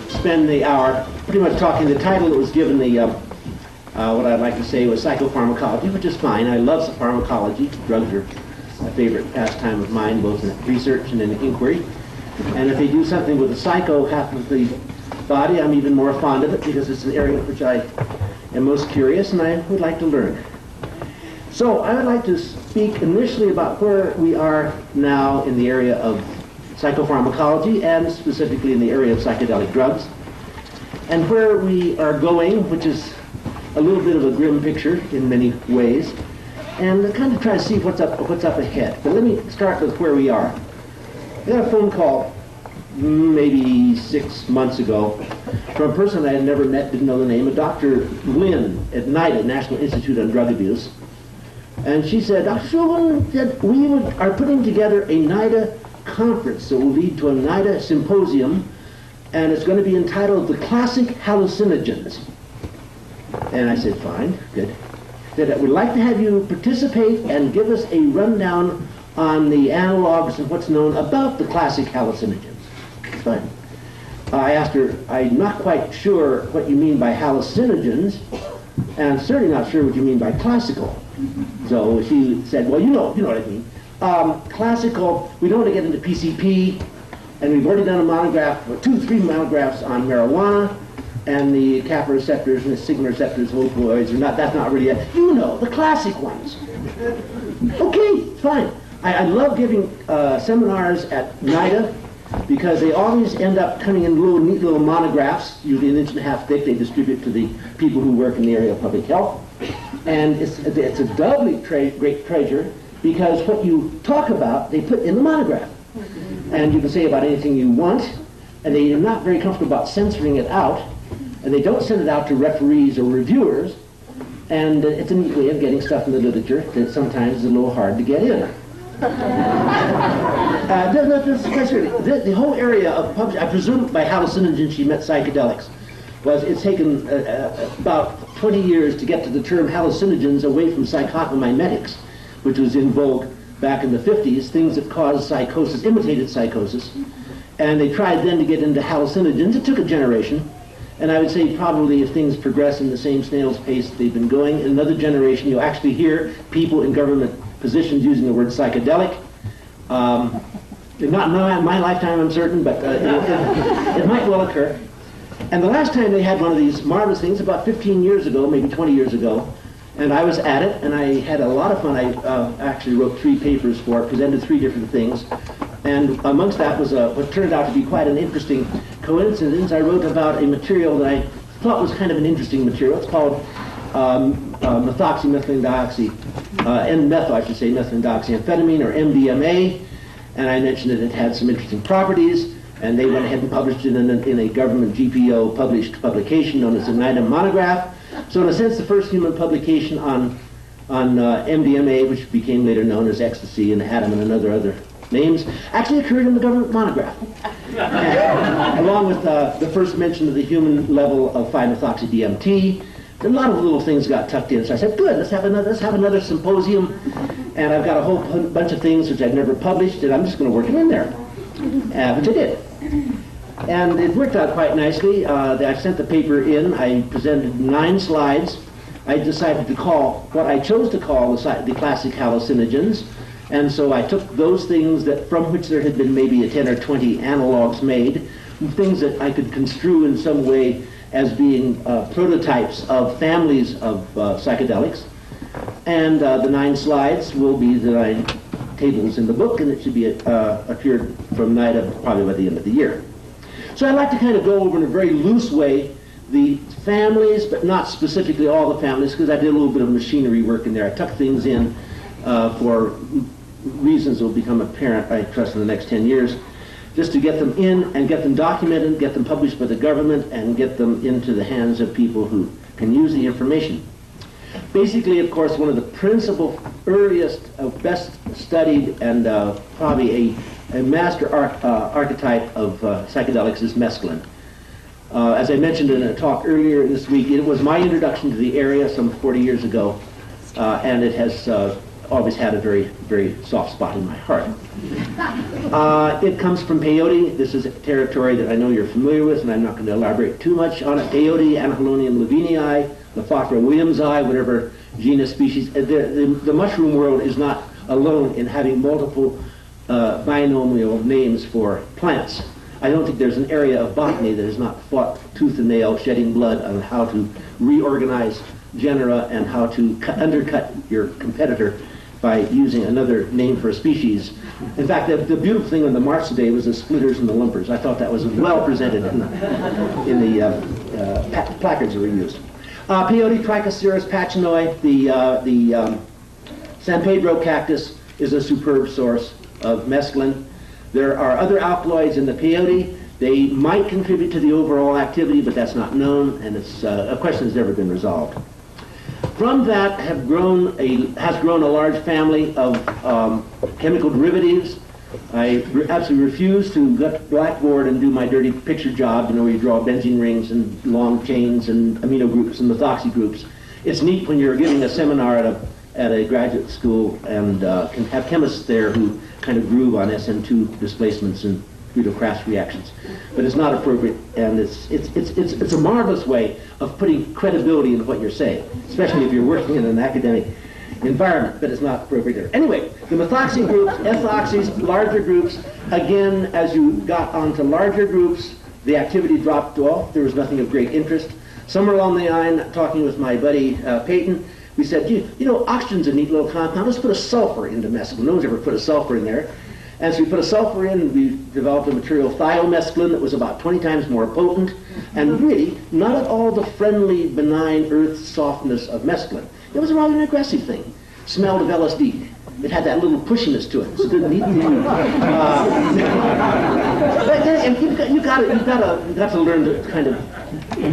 spend the hour pretty much talking. The title that was given, what I'd like to say was psychopharmacology, which is fine. I love pharmacology. Drugs are a favorite pastime of mine, both in research and in inquiry. And if they do something with the psycho half of the body, I'm even more fond of it because it's an area which I am most curious and I would like to learn. So I would like to speak initially about where we are now in the area of psychopharmacology and specifically in the area of psychedelic drugs, and where we are going, which is a little bit of a grim picture in many ways, and kind of try to see what's up ahead. But let me start with where we are. I got a phone call maybe 6 months ago from a person I had never met, didn't know the name, a Dr. Lynn at NIDA, National Institute on Drug Abuse. And she said, Dr. Shulgin said, we are putting together a NIDA conference that will lead to a NIDA symposium, and it's going to be entitled The Classic Hallucinogens. And I said, fine, good. That I would like to have you participate and give us a rundown on the analogs and what's known about the classic hallucinogens. It's fine. I asked her, I'm not quite sure what you mean by hallucinogens, and I'm certainly not sure what you mean by classical. So she said, well, you know what I mean. Classical, we don't want to get into PCP, and we've already done a monograph, 3 monographs on marijuana, and the kappa receptors and the sigma receptors, opioids, that's not really it. You know, the classic ones. Okay, fine. I love giving seminars at NIDA because they always end up coming in neat little monographs, usually 1.5 inches thick. They distribute to the people who work in the area of public health. And it's a doubly great treasure because what you talk about, they put in the monograph. And you can say about anything you want, and they are not very comfortable about censoring it out, and they don't send it out to referees or reviewers, and it's a neat way of getting stuff in the literature that sometimes is a little hard to get in. The whole area of publishing, I presume by hallucinogens she meant psychedelics, it's taken about 20 years to get to the term hallucinogens away from psychopomimetics, which was in vogue back in the 50s, things that caused psychosis, imitated psychosis, and they tried then to get into hallucinogens. It took a generation, and I would say probably if things progress in the same snail's pace they've been going, in another generation you'll actually hear people in government positions using the word psychedelic. Not in my lifetime, I'm certain, but it might well occur. And the last time they had one of these marvelous things, about 15 years ago, maybe 20 years ago, and I was at it, and I had a lot of fun. I actually wrote 3 papers for it, presented 3 different things, and amongst that was what turned out to be quite an interesting coincidence. I wrote about a material that I thought was kind of an interesting material. It's called methoxymethylene dioxyamphetamine, or MDMA, and I mentioned that it had some interesting properties, and they went ahead and published it in a government GPO published publication known as the NIDA monograph. So in a sense, the first human publication on MDMA, which became later known as ecstasy and Adam and other names, actually occurred in the government monograph, along with the first mention of the human level of 5-methoxy-DMT. A lot of little things got tucked in, so I said, good, let's have another symposium, and I've got a whole bunch of things which I've never published, and I'm just going to work them in there, which I did. And it worked out quite nicely. I sent the paper in. I presented 9 slides. I decided to call what I chose to call the classic hallucinogens, and so I took those things from which there had been maybe 10 or 20 analogs made, things that I could construe in some way as being prototypes of families of psychedelics. And the 9 slides will be the 9 tables in the book, and it should be appeared from NIDA probably by the end of the year. So I'd like to kind of go over in a very loose way the families, but not specifically all the families, because I did a little bit of machinery work in there. I tucked things in for reasons that will become apparent, I trust, in the next 10 years, just to get them in and get them documented, get them published by the government, and get them into the hands of people who can use the information. Basically, of course, one of the principal, earliest, best studied, and probably a master archetype of psychedelics is mescaline. As I mentioned in a talk earlier this week, it was my introduction to the area some 40 years ago, and it has always had a very, very soft spot in my heart. It comes from peyote. This is a territory that I know you're familiar with, and I'm not going to elaborate too much on it. Peyote, Anhelonium levinii, Lophophora williamsi, whatever genus species. The mushroom world is not alone in having multiple binomial names for plants. I don't think there's an area of botany that has not fought tooth and nail, shedding blood on how to reorganize genera and how to undercut your competitor by using another name for a species. In fact, the beautiful thing on the march today was the splitters and the lumpers. I thought that was well presented in the placards that were used. Peyote, Trichoceros pachinoi, the San Pedro cactus is a superb source of mescaline. There are other alkaloids in the peyote. They might contribute to the overall activity, but that's not known, and it's a question that's never been resolved. From that has grown a large family of chemical derivatives. I absolutely refuse to go to blackboard and do my dirty picture job, where you draw benzene rings and long chains and amino groups and methoxy groups. It's neat when you're giving a seminar at a graduate school and can have chemists there who kind of groove on SN2 displacements and Friedel-Crafts reactions. But it's not appropriate, and it's a marvelous way of putting credibility in what you're saying, especially if you're working in an academic environment, but it's not appropriate there. Anyway, the methoxy groups, ethoxys, larger groups, again, as you got onto larger groups, the activity dropped off. There was nothing of great interest. Somewhere along the line, talking with my buddy Peyton, we said, you know, oxygen's a neat little compound. Let's put a sulfur into mescaline. No one's ever put a sulfur in there. And so we put a sulfur in, and we developed a material, thiomescaline, that was about 20 times more potent, and really not at all the friendly, benign earth softness of mescaline. It was a rather an aggressive thing. Smelled of LSD. It had that little pushiness to it. It's a good, neat thing. And you've got to learn to kind of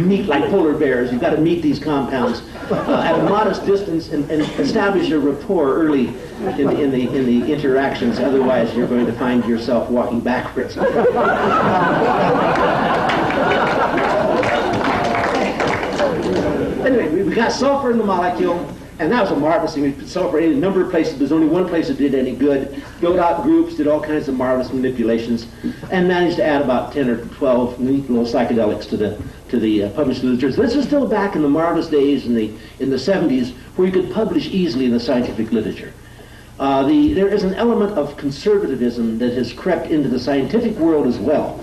meet like polar bears. You've got to meet these compounds at a modest distance and establish a rapport early in the interactions. Otherwise, you're going to find yourself walking backwards. Anyway, we got sulfur in the molecule. And that was a marvelous thing. We put sulfur in a number of places. There's only one place that did any good. Built out groups, did all kinds of marvelous manipulations, and managed to add about 10 or 12 neat little psychedelics to the published literature. So this is still back in the marvelous days in the 70s, where you could publish easily in the scientific literature. There is an element of conservatism that has crept into the scientific world as well,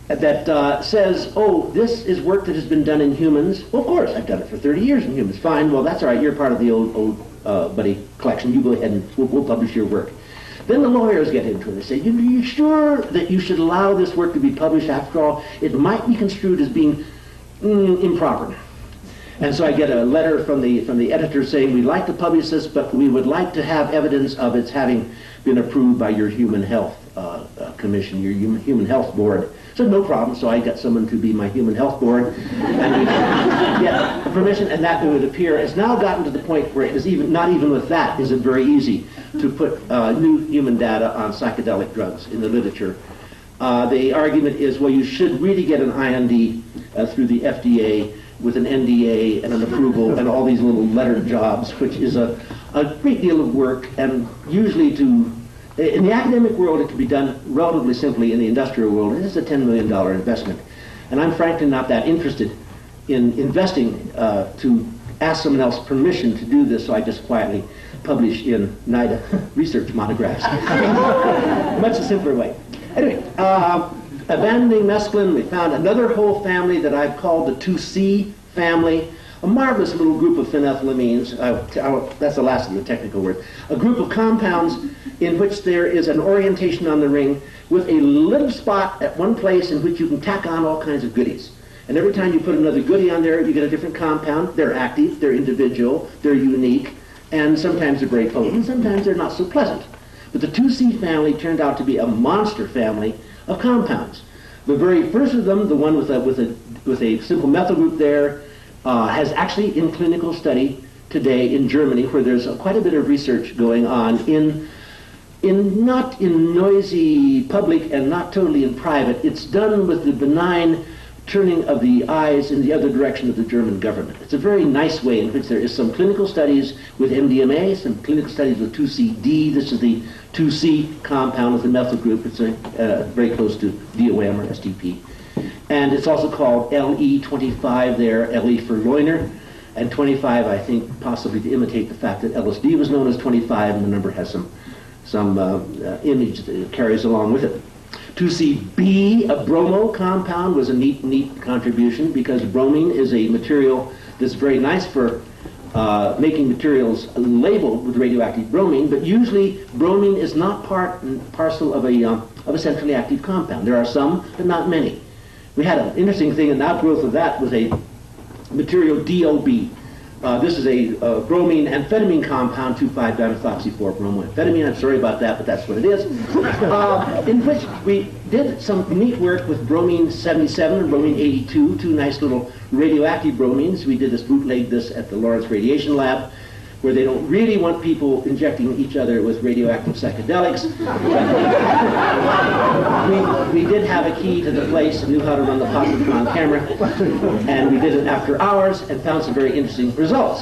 that says, oh, this is work that has been done in humans. Well, of course, I've done it for 30 years in humans. Fine, well, that's all right. You're part of the old buddy collection. You go ahead and we'll publish your work. Then the lawyers get into it. They say, are you sure that you should allow this work to be published? After all, it might be construed as being improper. And so I get a letter from the editor saying, we'd like to publish this, but we would like to have evidence of its having been approved by your Human Health Commission, your Human Health Board. So no problem. So I got someone to be my Human Health Board, and we get permission, and that would appear. It's now gotten to the point where it is not even with that is it very easy to put new human data on psychedelic drugs in the literature. The argument is, well, you should really get an IND through the FDA with an NDA and an approval and all these little letter jobs, which is a great deal of work, and usually in the academic world, it can be done relatively simply. In the industrial world, it is a $10 million investment. And I'm frankly not that interested in investing to ask someone else permission to do this, so I just quietly publish in NIDA research monographs. Much a simpler way. Anyway, abandoning mescaline, we found another whole family that I've called the 2C family. A marvelous little group of phenethylamines, that's the last of the technical word, a group of compounds in which there is an orientation on the ring with a little spot at one place in which you can tack on all kinds of goodies. And every time you put another goodie on there, you get a different compound. They're active, they're individual, they're unique, and sometimes they're very potent, sometimes they're not so pleasant. But the 2C family turned out to be a monster family of compounds. The very first of them, the one with a simple methyl group there, has actually in clinical study today in Germany, where there's quite a bit of research going on not in noisy public and not totally in private. It's done with the benign turning of the eyes in the other direction of the German government. It's a very nice way in which there is some clinical studies with MDMA, some clinical studies with 2,4-D. This is the 2C compound with the methyl group. It's very close to DOM or STP. And it's also called LE25 there, LE for Leuna, and 25, I think, possibly to imitate the fact that LSD was known as 25, and the number has some image that it carries along with it. 2CB, a bromo compound, was a neat contribution, because bromine is a material that's very nice for making materials labeled with radioactive bromine, but usually bromine is not part and parcel of a centrally active compound. There are some, but not many. We had an interesting thing, an outgrowth of that was a material DOB. This is a bromine amphetamine compound, 2,5-dimethoxy-4-bromoamphetamine. I'm sorry about that, but that's what it is. In which we did some neat work with bromine 77 and bromine 82, two nice little radioactive bromines. We did bootleg this at the Lawrence Radiation Lab, where they don't really want people injecting each other with radioactive psychedelics. we did have a key to the place and knew how to run the positron camera, and we did it after hours and found some very interesting results.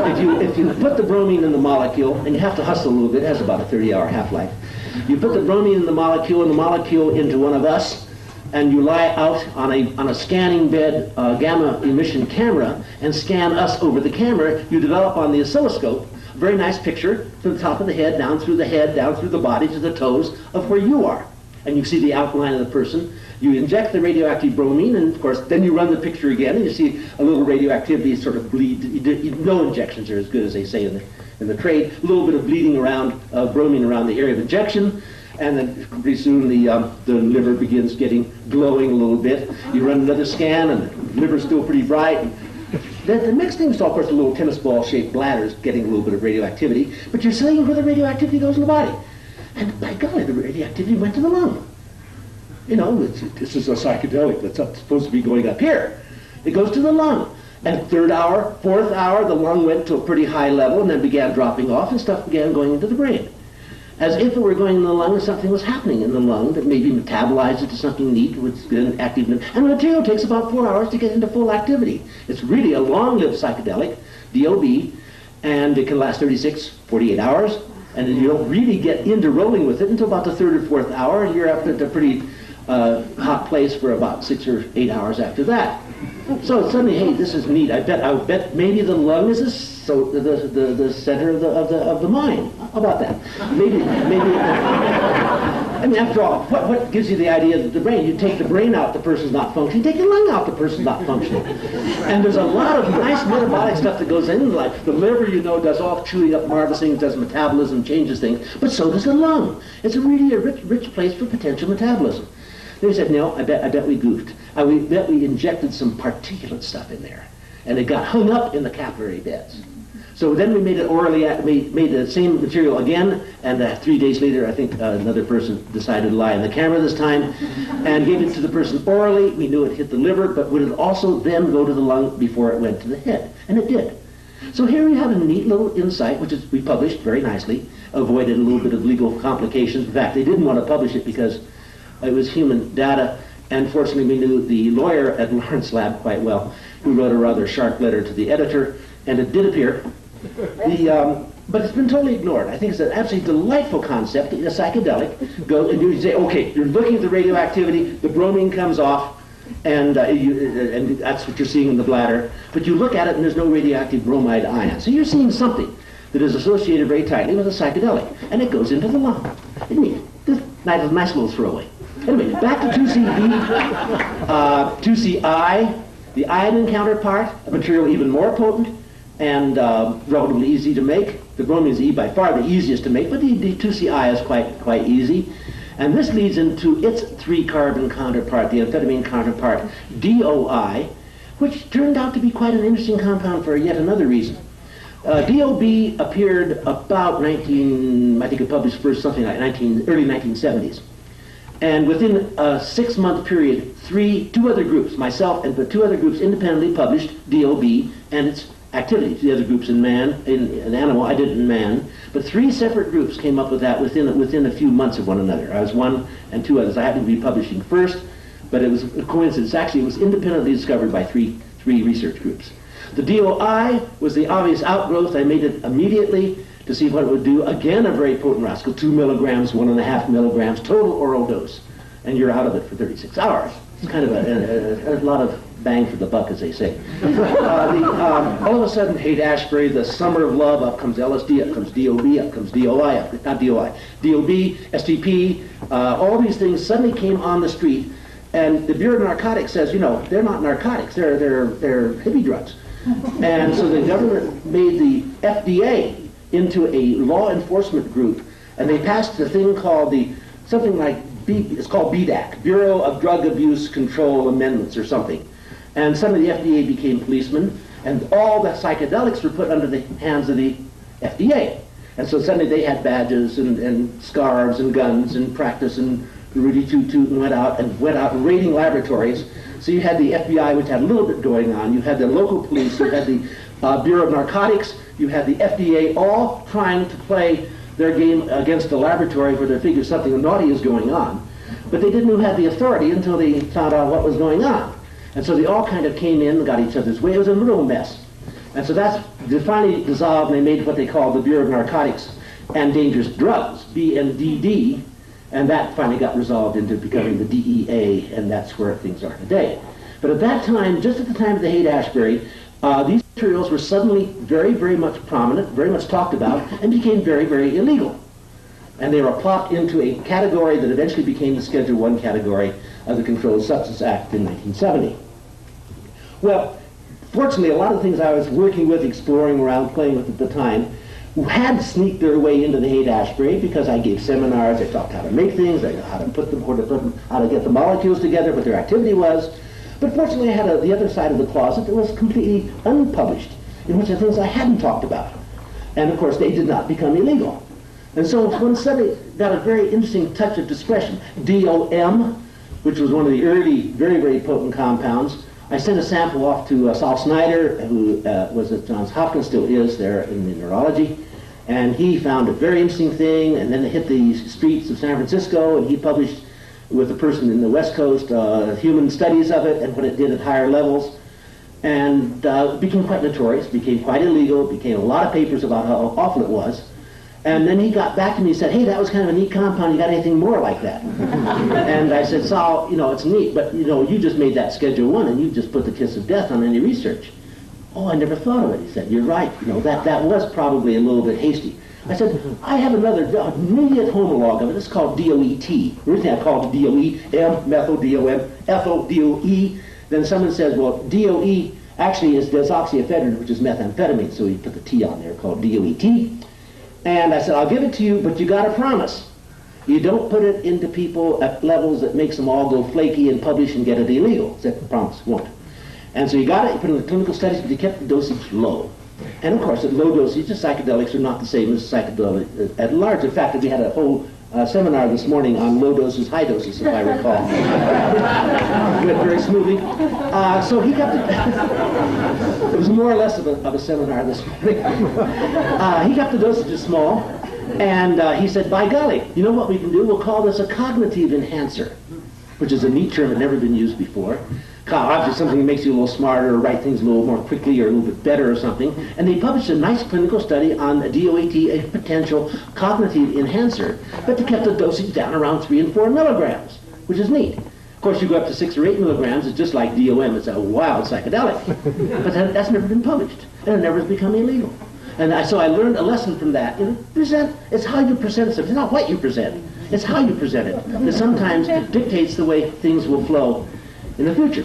If you put the bromine in the molecule, and you have to hustle a little bit, it has about a 30-hour half-life. You put the bromine in the molecule and the molecule into one of us, and you lie out on a scanning bed gamma emission camera and scan us over the camera, you develop on the oscilloscope a very nice picture from the top of the head, down through the body to the toes of where you are. And you see the outline of the person. You inject the radioactive bromine, and of course then you run the picture again, and you see a little radioactivity sort of bleed. No injections are as good as they say in the trade. A little bit of bleeding around, bromine around the area of injection. And then pretty soon the liver begins getting glowing a little bit. You run another scan, and the liver's still pretty bright. The next thing is, of course, the little tennis ball-shaped bladders getting a little bit of radioactivity, but you're seeing where the radioactivity goes in the body. And by golly, the radioactivity went to the lung. You know, this is a psychedelic that's supposed to be going up here. It goes to the lung. And third hour, fourth hour, the lung went to a pretty high level and then began dropping off, and stuff began going into the brain. As if it were going in the lung, and something was happening in the lung that maybe metabolized it to something neat with good active. And the material takes about 4 hours to get into full activity. It's really a long-lived psychedelic, DOB, and it can last 36, 48 hours. And you don't really get into rolling with it until about the third or fourth hour, and you're up at a pretty hot place for about 6 or 8 hours after that. So suddenly, hey, this is neat. I bet maybe the lung is the center of the mind. How about that? Maybe. I mean, after all, what gives you the idea of the brain? You take the brain out, the person's not functioning. Take the lung out, the person's not functioning. And there's a lot of nice metabolic stuff that goes in, like the liver, you know, does all chewing up marvelous things, does metabolism, changes things, but so does the lung. It's really a rich place for potential metabolism. They said, no, I bet we goofed. We bet we injected some particulate stuff in there, and it got hung up in the capillary beds. So then we made it orally, made the same material again, and 3 days later, I think another person decided to lie in the camera this time, and gave it to the person orally. We knew it hit the liver, but would it also then go to the lung before it went to the head? And it did. So here we have a neat little insight, which we published very nicely, avoided a little bit of legal complications. In fact, they didn't want to publish it because it was human data, and fortunately we knew the lawyer at Lawrence Lab quite well, who wrote a rather sharp letter to the editor, and it did appear. But it's been totally ignored. I think it's an absolutely delightful concept, a psychedelic. Go and you say, okay, you're looking at the radioactivity, the bromine comes off, and that's what you're seeing in the bladder, but you look at it and there's no radioactive bromide ion. So you're seeing something that is associated very tightly with a psychedelic, and it goes into the lung. Isn't it? This nice little throwaway. Anyway, back to 2CB, 2CI, the iodine counterpart, a material even more potent and relatively easy to make. The bromine is by far the easiest to make, but the 2CI is quite easy. And this leads into its 3-carbon counterpart, the amphetamine counterpart, DOI, which turned out to be quite an interesting compound for yet another reason. DOB appeared about I think it published first something like early 1970s. And within a 6-month period, two other groups, myself and 2 other groups independently published DOB and its activities. The other groups in animal, I did it in man. But 3 separate groups came up with that within a few months of one another. I was one and 2 others. I happened to be publishing first. but it was a coincidence. Actually, it was independently discovered by three research groups. The DOI was the obvious outgrowth. I made it immediately to see what it would do. Again, a very potent rascal, 2 milligrams, 1.5 milligrams, total oral dose, and you're out of it for 36 hours. It's kind of a lot of bang for the buck, as they say. All of a sudden, Haight-Ashbury, the summer of love, up comes LSD, up comes DOB, up comes DOI, not DOI, DOB, STP, all these things suddenly came on the street, and the Bureau of Narcotics says, you know, they're not narcotics, they're hippie drugs. And so the government made the FDA into a law enforcement group, and they passed a thing called it's called BDAC, Bureau of Drug Abuse Control Amendments or something. And suddenly the FDA became policemen, and all the psychedelics were put under the hands of the FDA. And so suddenly they had badges and scarves and guns and practice and Rudy Toot Toot and went out raiding laboratories. So you had the FBI, which had a little bit going on. You had the local police, you had the Bureau of Narcotics, you had the FDA, all trying to play their game against the laboratory where they figured something naughty is going on. But they didn't have the authority until they found out what was going on. And so they all kind of came in and got each other's way. It was a little mess. And so they finally dissolved, and they made what they called the Bureau of Narcotics and Dangerous Drugs, BNDD, and that finally got resolved into becoming the DEA, and that's where things are today. But at that time, just at the time of the Haight-Ashbury, these materials were suddenly very, very much prominent, very much talked about, and became very, very illegal. And they were plopped into a category that eventually became the Schedule I category of the Controlled Substance Act in 1970. Well, fortunately, a lot of the things I was working with, exploring around, playing with at the time, had sneaked their way into the Haight-Ashbury because I gave seminars, I taught how to make things, I know how to put them, how to get the molecules together, what their activity was. But fortunately, I had the other side of the closet that was completely unpublished, in which are things I hadn't talked about. And of course, they did not become illegal. And so one suddenly got a very interesting touch of discretion. DOM, which was one of the early, very, very potent compounds. I sent a sample off to Saul Snyder, who was at Johns Hopkins, still is there in the neurology. And he found a very interesting thing, and then it hit the streets of San Francisco, and he published with a person in the West Coast human studies of it and what it did at higher levels. And it became quite notorious, became quite illegal, became a lot of papers about how awful it was. And then he got back to me and said, hey, that was kind of a neat compound, you got anything more like that? And I said, Saul, you know, it's neat, but you know, you just made that Schedule I and you just put the kiss of death on any research. Oh, I never thought of it, he said. You're right, you know, that was probably a little bit hasty. I said, I have another immediate homologue of it, it's called DOET. Originally I called it DOE, M, methyl, DOM, ethyl, DOE. Then someone says, well, DOE actually is desoxyephedrine, which is methamphetamine, so he put the T on there, called DOET. And I said, I'll give it to you, but you got to promise. You don't put it into people at levels that makes them all go flaky and publish and get it illegal. I said, promise, won't. And so you got it, you put it in the clinical studies, but you kept the dosage low. And of course, at low dosage, the psychedelics are not the same as psychedelics at large. In fact, we had a whole seminar this morning on low doses, high doses, if I recall. Went very smoothly. So he got the, it was more or less of a seminar this morning. He got the dosages small, and he said, by golly, you know what we can do? We'll call this a cognitive enhancer, which is a neat term that had never been used before. Obviously something that makes you a little smarter or write things a little more quickly or a little bit better or something. And they published a nice clinical study on a DOAT, a potential cognitive enhancer, but they kept the dosage down around 3 and 4 milligrams, which is neat. Of course, you go up to 6 or 8 milligrams, it's just like DOM, it's a wild psychedelic. But that's never been published, and it never has become illegal. And so I learned a lesson from that. You know, it's how you present something, it's not what you present, it's how you present it. That sometimes dictates the way things will flow in the future.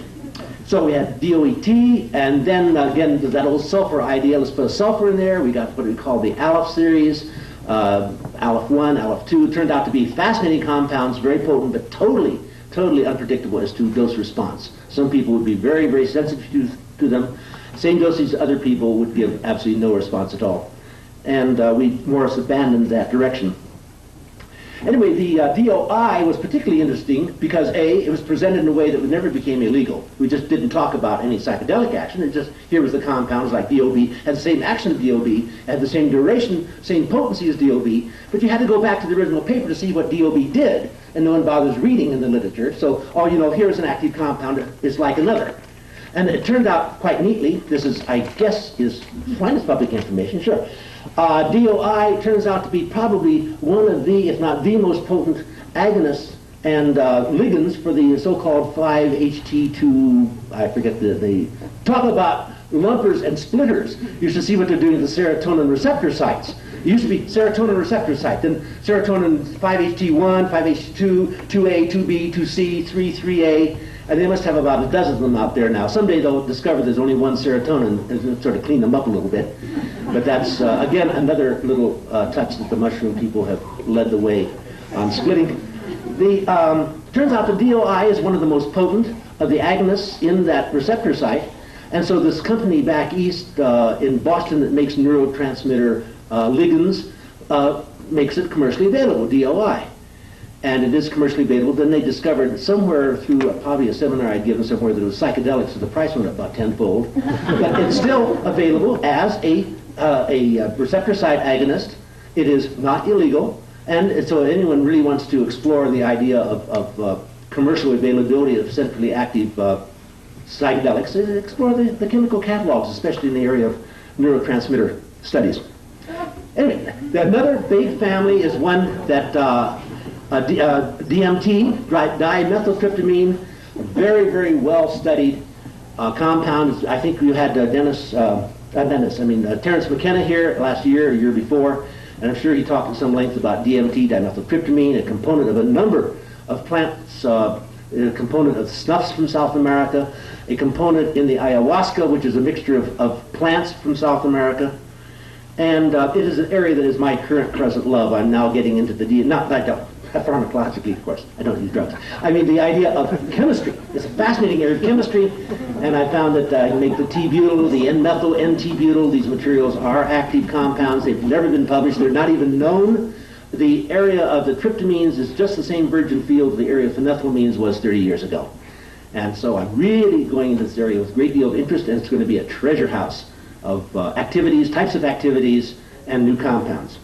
So we had DOET, and then again, that old sulfur idea, let's put a sulfur in there. We got what we call the Aleph series, Aleph 1, Aleph 2. Turned out to be fascinating compounds, very potent, but totally unpredictable as to dose response. Some people would be very, very sensitive to them. Same dosage, other people would give absolutely no response at all. And we more or less abandoned that direction. Anyway, the DOI was particularly interesting because A, it was presented in a way that never became illegal. We just didn't talk about any psychedelic action. It just, here was the compounds like DOB, had the same action as DOB, had the same duration, same potency as DOB, but you had to go back to the original paper to see what DOB did, and no one bothers reading in the literature. So, oh, you know, here's an active compound, it's like another. And it turned out quite neatly, this is, I guess, is fine as public information, sure. DOI turns out to be probably one of the, if not the most potent agonists and ligands for the so-called 5-HT2, I forget the talk about lumpers and splitters. You should see what they're doing to the serotonin receptor sites. It used to be serotonin receptor site, then serotonin 5-HT1, 5-HT2, 2A, 2B, 2C, 3, 3A, and they must have about a dozen of them out there now. Someday they'll discover there's only one serotonin and sort of clean them up a little bit. But that's, again, another little touch that the mushroom people have led the way on splitting. Turns out the DOI is one of the most potent of the agonists in that receptor site. And so this company back east in Boston that makes neurotransmitter ligands makes it commercially available, DOI. And it is commercially available. Then they discovered somewhere through probably a seminar I'd given somewhere that it was psychedelics, so the price went up about tenfold. But it's still available as a receptor site agonist. It is not illegal. And so anyone really wants to explore the idea of commercial availability of centrally active psychedelics, explore the chemical catalogs, especially in the area of neurotransmitter studies. Anyway, another big family is one that DMT, dimethyltryptamine, very, very well-studied compound. I think you had Terence McKenna here last year or year before, and I'm sure he talked at some length about DMT, dimethyltryptamine, a component of a number of plants, a component of snuffs from South America, a component in the ayahuasca, which is a mixture of plants from South America. And it is an area that is my current present love. I'm now getting into the pharmacologically, of course, I don't use drugs. I mean the idea of chemistry. It's a fascinating area of chemistry, and I found that I make the T-butyl, the N-methyl, N-T-butyl, these materials are active compounds. They've never been published. They're not even known. The area of the tryptamines is just the same virgin field the area of phenethylamines was 30 years ago. And so I'm really going into this area with a great deal of interest, and it's going to be a treasure house of activities, types of activities, and new compounds.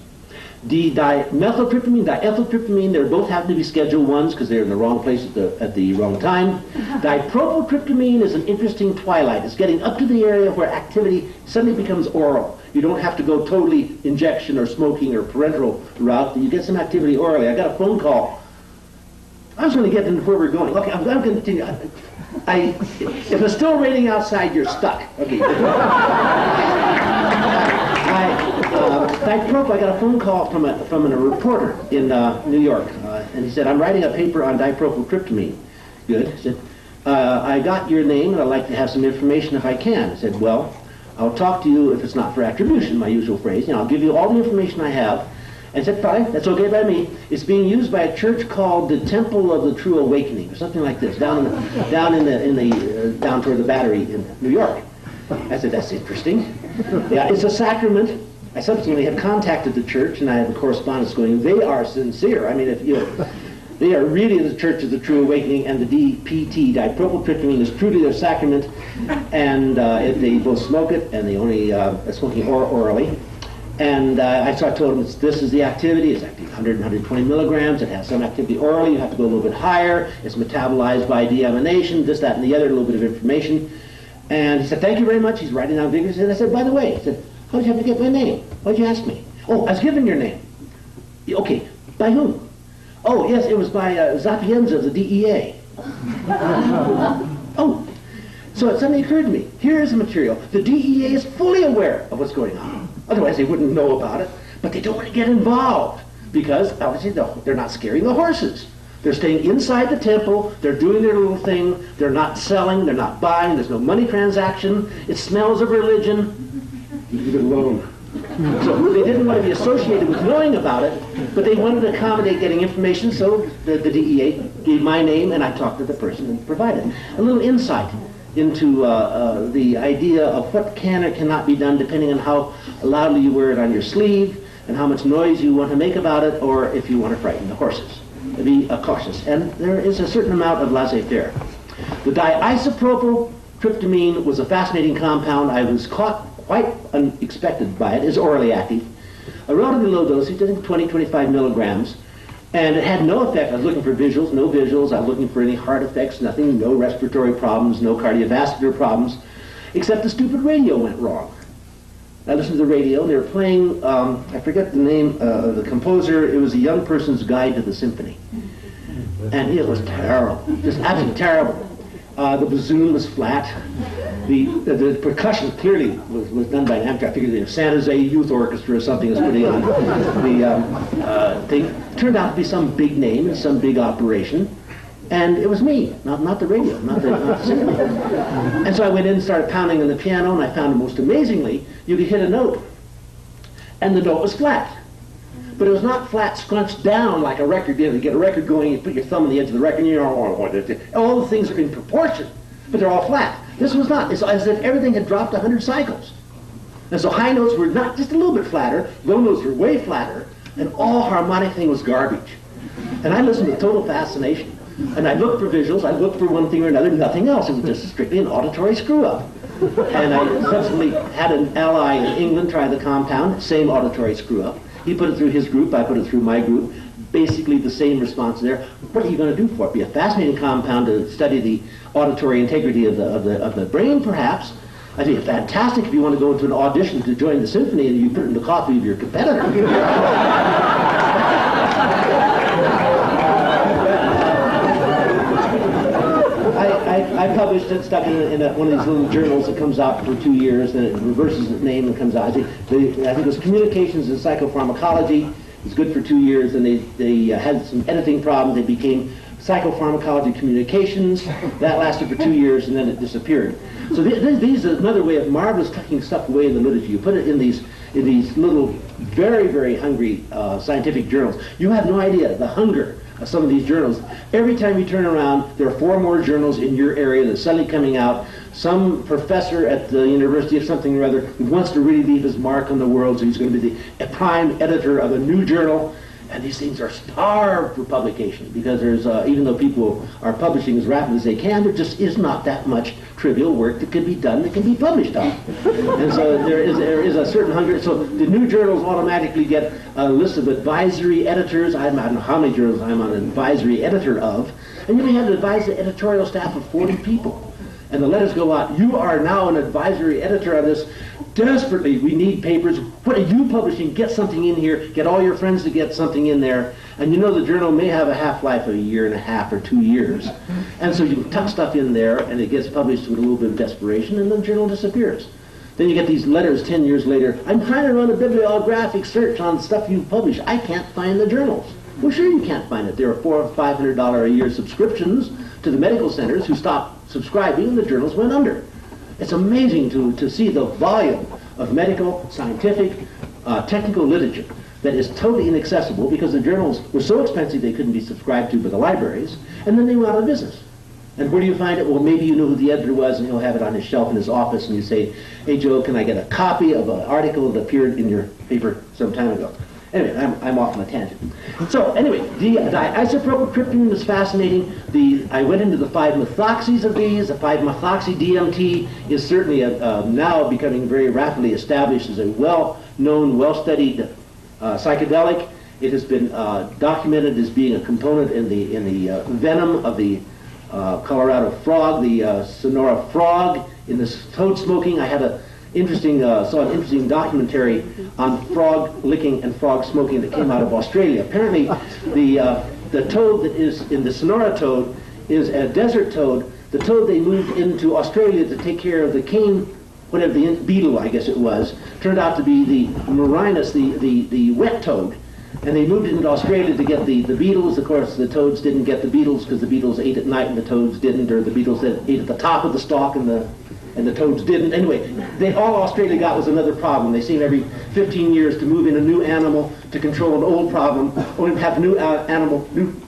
The dimethyltryptamine, diethyltryptamine, they both happen to be Schedule 1s because they're in the wrong place at the wrong time. Dipropyltryptamine is an interesting twilight. It's getting up to the area where activity suddenly becomes oral. You don't have to go totally injection or smoking or parenteral route. You get some activity orally. I got a phone call. I was going to get into where we're going. Okay, I'm going to continue. If it's still raining outside, you're stuck. Okay. I got a phone call from a reporter in New York, and he said, I'm writing a paper on dipropyltryptamine. Good. He said, I got your name, and I'd like to have some information if I can. I said, well, I'll talk to you if it's not for attribution, my usual phrase. You know, I'll give you all the information I have. And I said, fine, that's okay by me. It's being used by a church called the Temple of the True Awakening, or something like this, down toward the Battery in New York. I said, that's interesting. Yeah, it's a sacrament. I subsequently have contacted the church, and I have a correspondence going. They are sincere. I mean, they are really the Church of the True Awakening, and the DPT, dipropyltryptamine, is truly their sacrament. And they both smoke it, and they only are smoking orally. And so I told them this is the activity. It's active 100, 120 milligrams. It has some activity orally. You have to go a little bit higher. It's metabolized by deamination, this, that, and the other, a little bit of information. And he said, thank you very much. He's writing down vigorously. And I said, by the way, he said, how did you have to get my name? Why did you ask me? Oh, I was given your name. Okay, by whom? Oh, yes, it was by Zapienza of the DEA. Oh, so it suddenly occurred to me, here is the material. The DEA is fully aware of what's going on. Otherwise, they wouldn't know about it. But they don't want to get involved because, obviously, they're not scaring the horses. They're staying inside the temple. They're doing their little thing. They're not selling. They're not buying. There's no money transaction. It smells of religion. Leave it alone. So they didn't want to be associated with knowing about it, but they wanted to accommodate getting information, so the DEA gave my name, and I talked to the person and provided a little insight into the idea of what can or cannot be done depending on how loudly you wear it on your sleeve, and how much noise you want to make about it, or if you want to frighten the horses. Be cautious. And there is a certain amount of laissez-faire. The diisopropyl tryptamine was a fascinating compound. I was caught quite unexpected by it. It's orally active. A relatively low dosage, I think 20, 25 milligrams. And it had no effect. I was looking for visuals, no visuals. I was looking for any heart effects, nothing, no respiratory problems, no cardiovascular problems, except the stupid radio went wrong. I listened to the radio, and they were playing, I forget the name of the composer. It was a young person's guide to the symphony. And it was terrible, just absolutely terrible. The bassoon was flat. The percussion clearly was done by an amateur. I figured the San Jose Youth Orchestra or something was putting on. They turned out to be some big name and some big operation. And it was me, not the radio, not the symphony. And so I went in and started pounding on the piano, and I found, most amazingly, you could hit a note, and the note was flat. But it was not flat scrunched down like a record. You get a record going, you put your thumb on the edge of the record, and you know, all the things are in proportion, but they're all flat. This was not. It's as if everything had dropped 100 cycles. And so high notes were not just a little bit flatter, low notes were way flatter, and all harmonic thing was garbage. And I listened with total fascination. And I looked for visuals, I looked for one thing or another, nothing else. It was just strictly an auditory screw-up. And I subsequently had an ally in England try the compound, same auditory screw-up. He put it through his group, I put it through my group. Basically the same response there. What are you going to do for it? Be a fascinating compound to study the auditory integrity of the brain, perhaps. I think it's fantastic if you want to go into an audition to join the symphony and you put it in the coffee of your competitor. I published it, stuck in one of these little journals that comes out for 2 years, and it reverses its name and comes out. I think it was Communications in Psychopharmacology. It's good for 2 years, and they had some editing problems. They became Psychopharmacology Communications. That lasted for 2 years, and then it disappeared. So these is another way of marvelous tucking stuff away in the literature. You put it in these little, very, very hungry scientific journals. You have no idea the hunger of some of these journals. Every time you turn around, there are 4 more journals in your area that's suddenly coming out. Some professor at the university of something or other who wants to really leave his mark on the world, so he's going to be the prime editor of a new journal. And these things are starved for publication because there's, even though people are publishing as rapidly as they can, there just is not that much trivial work that can be done that can be published on. And so there is a certain hunger. So the new journals automatically get a list of advisory editors. I don't know how many journals I'm an advisory editor of. And you may have an advisory editorial staff of 40 people. And the letters go out, you are now an advisory editor of this. Desperately, we need papers. What are you publishing? Get something in here. Get all your friends to get something in there. And you know the journal may have a half-life of 1.5 years or 2 years. And so you can tuck stuff in there, and it gets published with a little bit of desperation, and the journal disappears. Then you get these letters 10 years later. I'm trying to run a bibliographic search on stuff you've published. I can't find the journals. Well, sure you can't find it. There are $400 or $500 a year subscriptions to the medical centers who stopped subscribing, and the journals went under. It's amazing to see the volume of medical, scientific, technical literature that is totally inaccessible because the journals were so expensive they couldn't be subscribed to by the libraries, and then they went out of business. And where do you find it? Well, maybe you know who the editor was, and he'll have it on his shelf in his office, and you say, hey, Joe, can I get a copy of an article that appeared in your paper some time ago? Anyway, I'm off on a tangent. So anyway, the isopropyl tryptamine was fascinating. I went into the 5-methoxys of these. The 5-methoxy DMT is certainly now becoming very rapidly established as a well-known, well-studied psychedelic. It has been documented as being a component in the venom of the Colorado frog, the Sonora frog. In the toad smoking, I had saw an interesting documentary on frog licking and frog smoking that came out of Australia. Apparently, the toad that is in the Sonora toad is a desert toad. The toad they moved into Australia to take care of the cane, whatever the beetle, I guess it was, turned out to be the Murinus, the wet toad. And they moved it into Australia to get the beetles. Of course, the toads didn't get the beetles because the beetles ate at night and the toads didn't, or the beetles ate at the top of the stalk and the toads didn't. Anyway, all Australia got was another problem. They seem every 15 years to move in a new animal to control an old problem, or have a new animal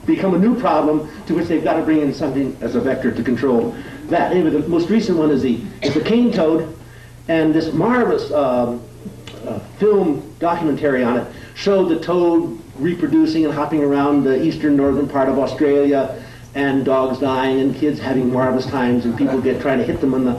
become a new problem to which they've got to bring in something as a vector to control that. Anyway, the most recent one is the cane toad, and this marvelous film documentary on it showed the toad reproducing and hopping around the eastern northern part of Australia, and dogs dying and kids having marvelous times, and people trying to hit them on the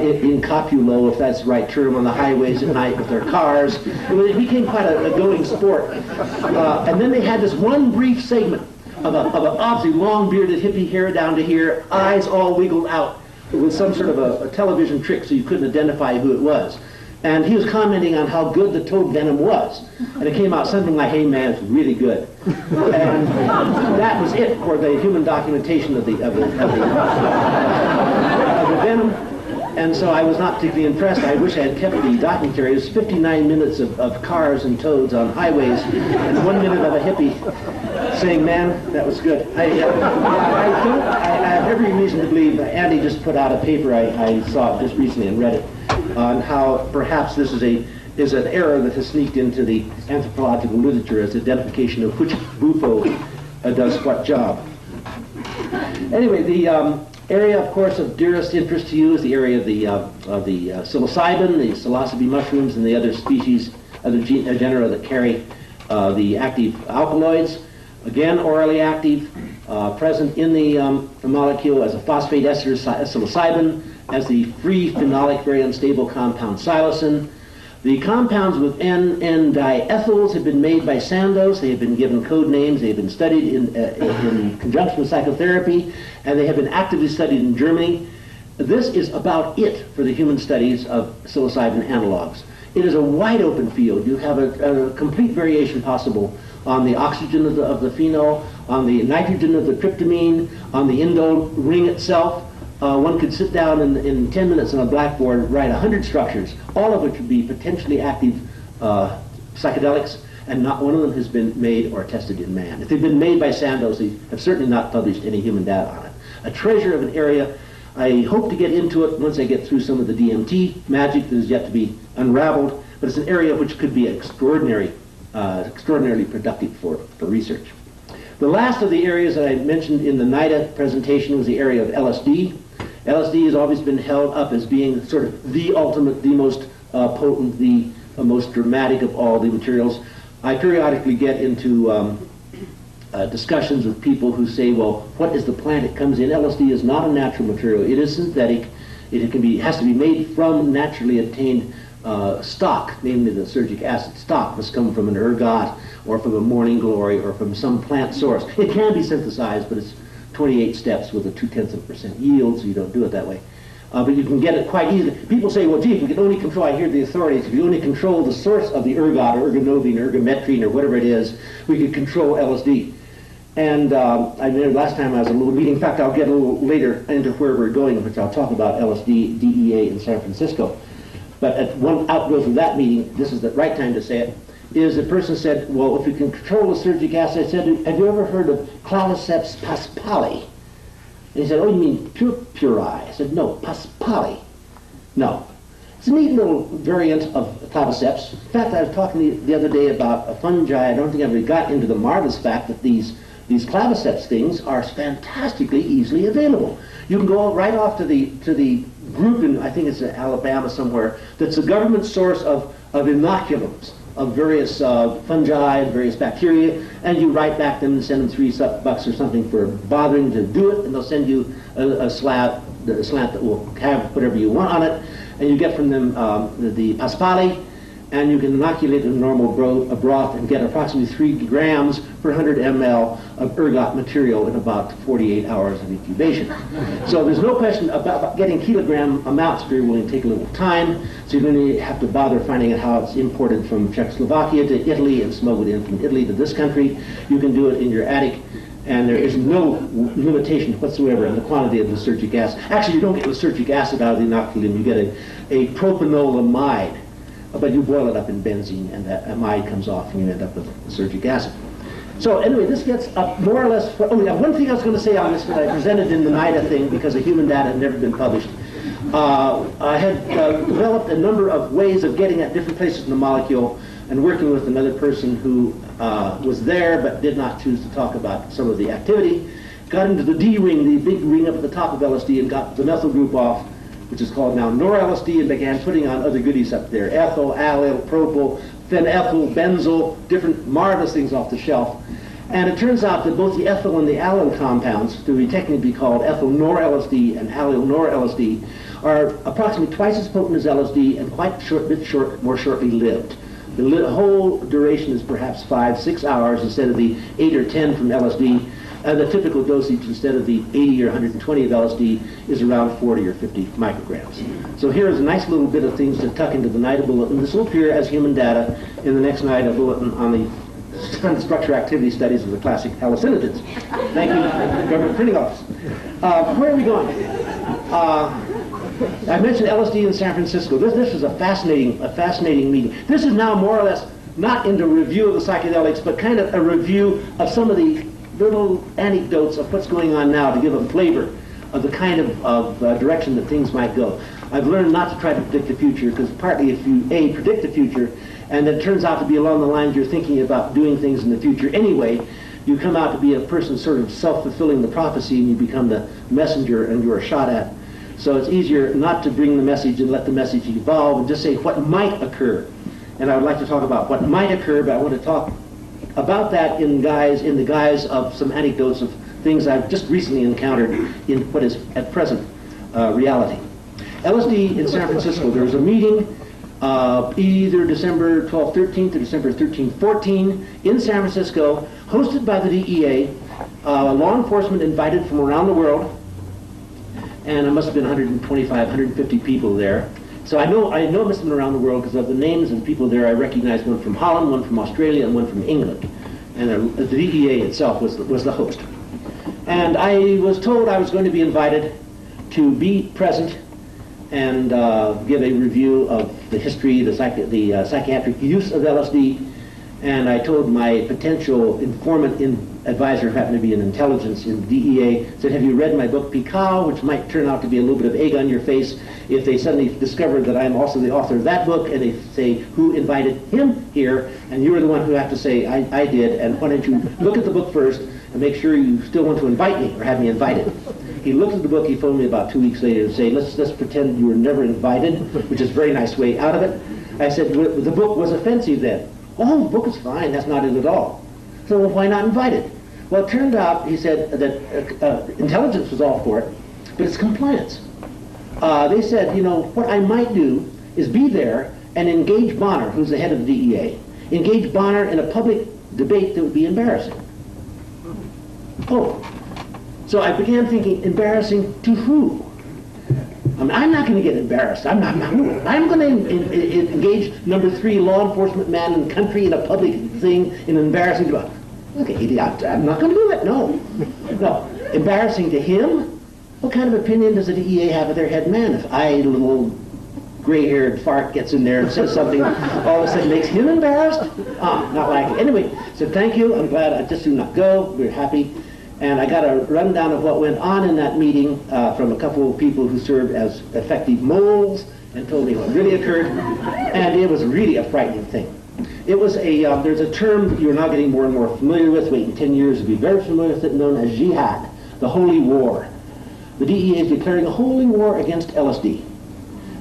in copulo, if that's the right term, on the highways at night with their cars. It became quite a going sport. And then they had this one brief segment of an obviously long-bearded hippie hair down to here, eyes all wiggled out, with some sort of a television trick so you couldn't identify who it was. And he was commenting on how good the toad venom was. And it came out something like, hey man, it's really good. And that was it for the human documentation of the venom. And so I was not particularly impressed. I wish I had kept the documentary. It was 59 minutes of cars and toads on highways, and 1 minute of a hippie saying, man, that was good. I have every reason to believe, Andy just put out a paper, I saw it just recently and read it, on how perhaps this is an error that has sneaked into the anthropological literature as identification of which bufo does what job. Anyway, the area, of course, of dearest interest to you is the area of the psilocybin, the psilocybe mushrooms, and the other species, other genera that carry the active alkaloids. Again, orally active, present in the molecule as a phosphate ester psilocybin, as the free phenolic, very unstable compound psilocin. The compounds with N-diethyls have been made by Sandoz. They have been given code names. They have been studied in conjunction with psychotherapy, and they have been actively studied in Germany. This is about it for the human studies of psilocybin analogs. It is a wide open field. You have a complete variation possible on the oxygen of the phenol, on the nitrogen of the tryptamine, on the indole ring itself. One could sit down in 10 minutes on a blackboard and write 100 structures, all of which would be potentially active psychedelics, and not one of them has been made or tested in man. If they've been made by Sandoz, they have certainly not published any human data on it. A treasure of an area. I hope to get into it once I get through some of the DMT magic that is yet to be unraveled, but it's an area which could be extraordinarily productive for research. The last of the areas that I mentioned in the NIDA presentation was the area of LSD. LSD has always been held up as being sort of the ultimate, the most potent, the most dramatic of all the materials. I periodically get into discussions with people who say, well, what is the plant it comes in? LSD is not a natural material. It is synthetic. It has to be made from naturally obtained stock, namely the surgic acid stock must come from an ergot or from a morning glory or from some plant source. It can be synthesized, but it's 28 steps with a 0.2% yield, so you don't do it that way. But you can get it quite easily. People say, well, gee, if you can only control, I hear the authorities, if you only control the source of the ergot or ergonovine or ergometrine or whatever it is, we could control LSD. And I remember last time I was at a little meeting, in fact, I'll get a little later into where we're going, which I'll talk about LSD, DEA in San Francisco. But at one outgrowth of that meeting, this is the right time to say it, is the person said, well, if you can control the surgic acid, I said, have you ever heard of claviceps paspali? And he said, oh, you mean purpuri? I said, no, paspali. No. It's a neat little variant of claviceps. In fact, I was talking the other day about a fungi. I don't think I ever got into the marvelous fact that these claviceps things are fantastically easily available. You can go right off to the group in, I think it's in Alabama somewhere, that's a government source of inoculums of various fungi and various bacteria, and you write back them and send them $3 or something for bothering to do it, and they'll send you a slant that will have whatever you want on it, and you get from them the paspali, and you can inoculate a normal broth and get approximately 3 grams per 100 ml of ergot material in about 48 hours of incubation. So there's no question about getting kilogram amounts very willing to take a little time, so you're going to have to bother finding out how it's imported from Czechoslovakia to Italy and smuggled in from Italy to this country. You can do it in your attic, and there is no limitation whatsoever in the quantity of lysergic acid. Actually, you don't get lysergic acid out of the inoculum, you get a propanolamide. But you boil it up in benzene, and that amide comes off, and you end up with lysergic acid. So anyway, this gets up more or less. One thing I was going to say on this that I presented in the NIDA thing, because the human data had never been published. I had developed a number of ways of getting at different places in the molecule, and working with another person who was there but did not choose to talk about some of the activity. Got into the D ring, the big ring up at the top of LSD, and got the methyl group off. which is called now nor-LSD, and began putting on other goodies up there, ethyl, allyl, propyl, phenethyl, benzyl, different marvelous things off the shelf. And it turns out that both the ethyl and the allyl compounds, to be technically called ethyl nor-LSD and allyl nor-LSD, are approximately twice as potent as LSD and quite more shortly lived. The whole duration is perhaps 5-6 hours instead of the 8 or 10 from LSD. And the typical dosage, instead of the 80 or 120 of LSD, is around 40 or 50 micrograms. So here is a nice little bit of things to tuck into the NIDA bulletin. This will appear as human data in the next NIDA bulletin on the structure-activity studies of the classic hallucinogens. Thank you, Government Printing Office. Where are we going? I mentioned LSD in San Francisco. This is a fascinating meeting. This is now more or less not into review of the psychedelics, but kind of a review of some of the little anecdotes of what's going on now to give a flavor of the kind of direction that things might go. I've learned not to try to predict the future, because partly if you, A, predict the future, and it turns out to be along the lines you're thinking about doing things in the future anyway, you come out to be a person sort of self-fulfilling the prophecy, and you become the messenger and you're shot at. So it's easier not to bring the message and let the message evolve and just say what might occur. And I would like to talk about what might occur, but I want to talk about that in the guise of some anecdotes of things I've just recently encountered in what is at present reality. LSD in San Francisco, there was a meeting either December 12th, 13th or December 13th, 14 in San Francisco, hosted by the DEA, law enforcement invited from around the world, and it must have been 125, 150 people there. So I know it must have been around the world because of the names of the people there. I recognize one from Holland, one from Australia, and one from England. And the DEA itself was the host. And I was told I was going to be invited to be present and give a review of the history, the psychiatric use of LSD. And I told my potential informant advisor, who happened to be an intelligence in the DEA, said, have you read my book, Picao, which might turn out to be a little bit of egg on your face if they suddenly discover that I'm also the author of that book, and they say, who invited him here? And you're the one who have to say, I did, and why don't you look at the book first and make sure you still want to invite me or have me invited. He looked at the book, he phoned me about 2 weeks later and said, let's pretend you were never invited, which is a very nice way out of it. I said, the book was offensive then. Oh, the book is fine, that's not it at all. So well, why not invited? Well, it turned out, he said, that intelligence was all for it, but it's compliance. They said, you know, what I might do is be there and engage Bonner, who's the head of the DEA, engage Bonner in a public debate that would be embarrassing. Oh, so I began thinking, embarrassing to who? I mean, I'm not going to get embarrassed. I'm going to engage number 3 law enforcement man in the country in a public thing in an embarrassing debate. Okay, idiot, I'm not going to do that. No. Embarrassing to him? What kind of opinion does the DEA have of their head man? If I, little gray-haired fart, gets in there and says something all of a sudden makes him embarrassed? Not likely. Anyway, so thank you. I'm glad. I just do not go. We're happy. And I got a rundown of what went on in that meeting from a couple of people who served as effective moles and told me what really occurred. And it was really a frightening thing. It was there's a term that you're now getting more and more familiar with. Wait, in 10 years you'll be very familiar with it, known as jihad, the holy war. The DEA is declaring a holy war against LSD.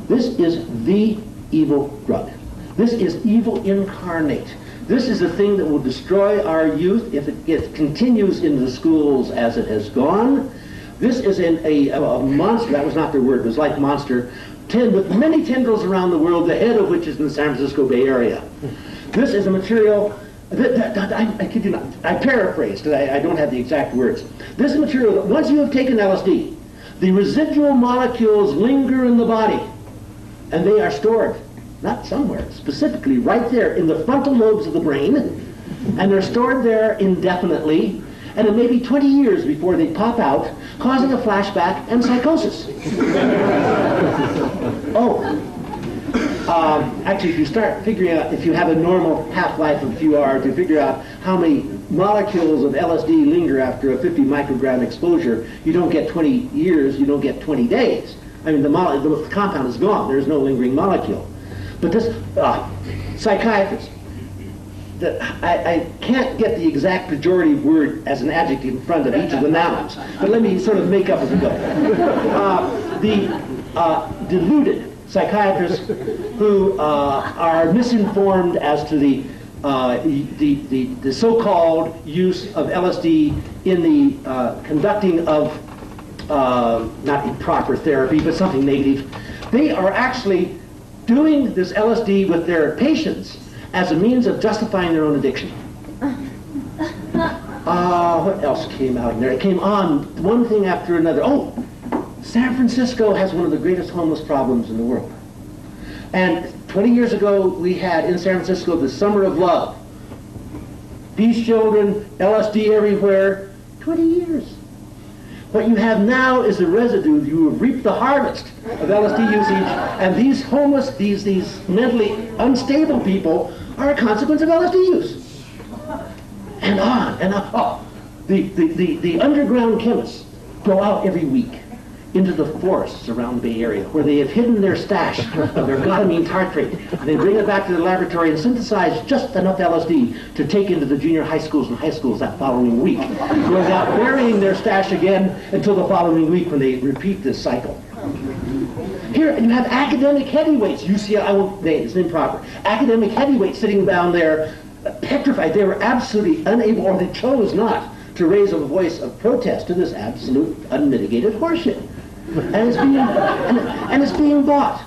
This is the evil drug. This is evil incarnate. This is the thing that will destroy our youth if it continues into the schools as it has gone. This is a monster. That was not their word. It was like monster. With many tendrils around the world, the head of which is in the San Francisco Bay Area. This is a material I kid you not, I paraphrased, because I don't have the exact words. This is material that once you have taken LSD, the residual molecules linger in the body, and they are stored, not somewhere, specifically right there in the frontal lobes of the brain, and they're stored there indefinitely, and it may be 20 years before they pop out, causing a flashback and psychosis. Actually, if you start figuring out, if you have a normal half-life of a few hours, you figure out how many molecules of LSD linger after a 50 microgram exposure, you don't get 20 years, you don't get 20 days. I mean, the compound is gone. There's no lingering molecule. But this psychiatrist, I can't get the exact pejorative word as an adjective in front of each of the nouns, but let me sort of make up as we go. deluded psychiatrists who are misinformed as to the so-called use of LSD in the conducting of not improper therapy, but something negative. They are actually doing this LSD with their patients as a means of justifying their own addiction. What else came out in there? It came on one thing after another. Oh, San Francisco has one of the greatest homeless problems in the world. And 20 years ago, we had in San Francisco the Summer of Love. Peace children, LSD everywhere. 20 years. What you have now is the residue. You have reaped the harvest of LSD usage, and these homeless, these mentally unstable people are a consequence of LSD use. And on and on. Oh, the underground chemists go out every week into the forests around the Bay Area where they have hidden their stash of their glutamine tartrate. And they bring it back to the laboratory and synthesize just enough LSD to take into the junior high schools and high schools that following week, going out burying their stash again until the following week when they repeat this cycle. Here you have academic heavyweights. UCLA, I won't name, it's improper. Academic heavyweights sitting down there petrified. They were absolutely unable, or they chose not, to raise a voice of protest to this absolute unmitigated horseshit. And it's being bought.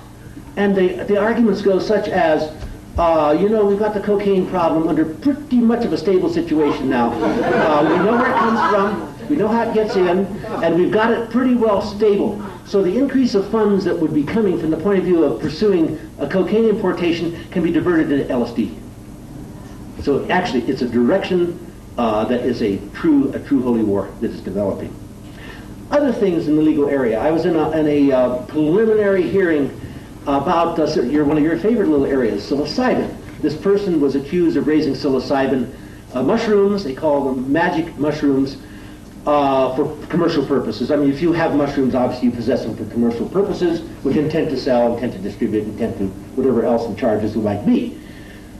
And the arguments go such as, we've got the cocaine problem under pretty much of a stable situation now. We know where it comes from, we know how it gets in, and we've got it pretty well stable. So the increase of funds that would be coming from the point of view of pursuing a cocaine importation can be diverted into LSD. So actually, it's a direction that is a true holy war that is developing. Other things in the legal area. I was in a preliminary hearing about one of your favorite little areas, psilocybin. This person was accused of raising psilocybin mushrooms. They call them magic mushrooms for commercial purposes. I mean, if you have mushrooms, obviously you possess them for commercial purposes with intent to sell, intent to distribute, intent to whatever else the charges might be.